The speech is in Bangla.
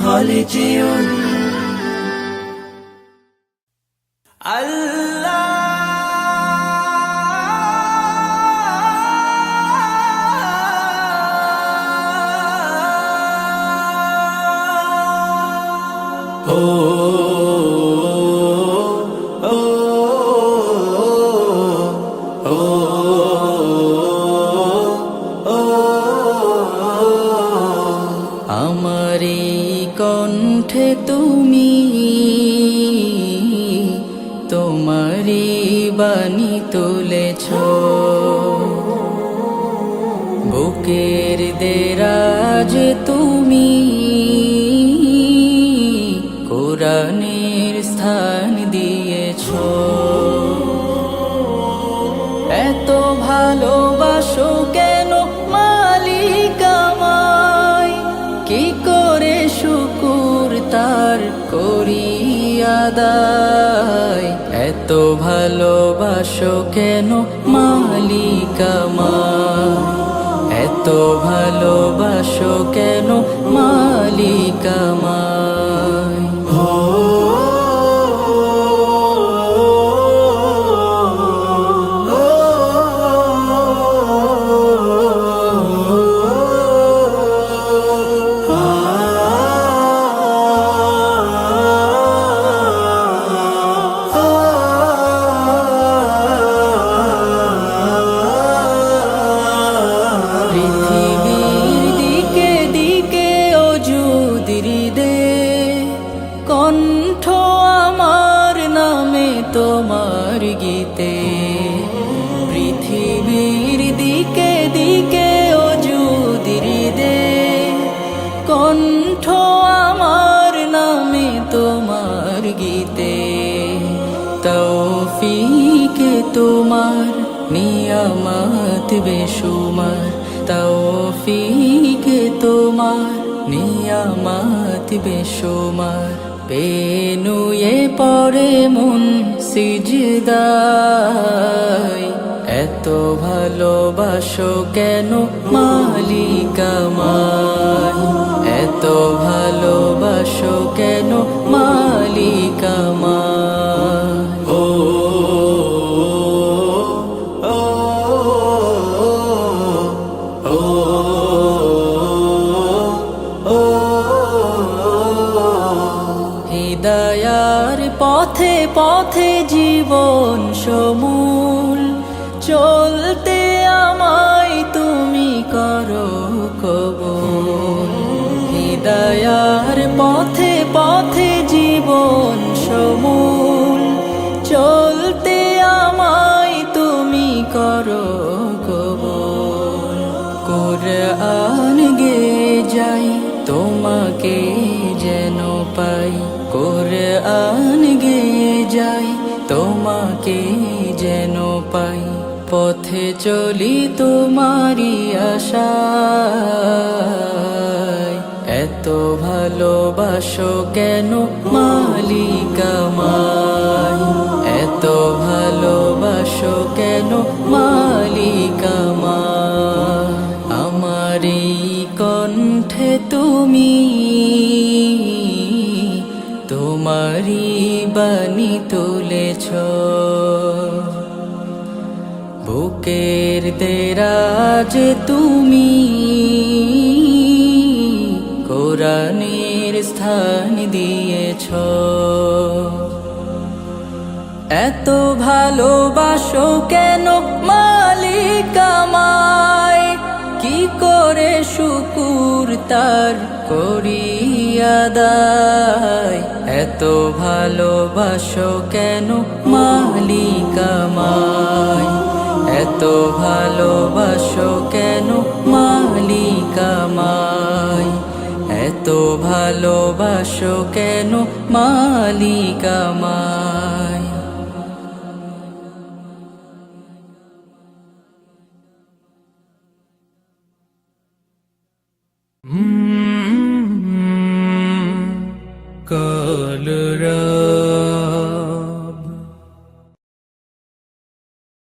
হলে যেও আমারি কণ্ঠে তুমি তোমারি বাণী তুলেছ, বুকের দেরাজ তুমি কোরআনের স্থান দিয়েছ। এত ভালোবাসো কেন মালিক আমায়, কি করে শুকুর তার করি আদায়। এত ভালোবাসো কেন মালিক আমায়, এত ভালোবাসো কেন মালিক আমায়। কণ্ঠ আমার নামে তোমার গীতে, পৃথিবীর দিকে দিকে ওজুদির দে। কণ্ঠ আমার নামে তোমার গীতে, তৌফিকে তোমার নিয়ামত বেশুমার। তৌফিকে তোমার নিয়ামত বেশুমার। পেনুয়ে পড়ে মন সিজদায়, এত ভালোবাসো কেন মালিক আমায়, এত ভালোবাসো কেন মালিক আমায়। হিদায়ার পথে পথে জীবন সমূল, চলতে আমায় তুমি করো কবুল। হিদায়ার পথে পথে জীবন সমূল, চলতে আমায় তুমি করো কবুল। কুরআন গে যাই তোমাকে যেন পাই, কুরআন গে যাই তোমাকে যেন পাই। পথে চলি তোমারি আশায়, এত ভালোবাসো কেন মালিক আমায়, এত ভালোবাসো কেন মালিক আমায়। আমারি কণ্ঠে তুমি তোমারি বাণী তুলেছ, বুকের দেরাজ তুমি কোরআনের স্থান দিয়েছ। এত ভালোবাসো কেন মালিক আমায়, কি করে শুকুর তার করি আদায়। এত ভালোবাসো কেন মালিক আমায়, এত ভালোবাসো কেন মালিক আমায়, এত ভালোবাসো কেন মালিক আমায়।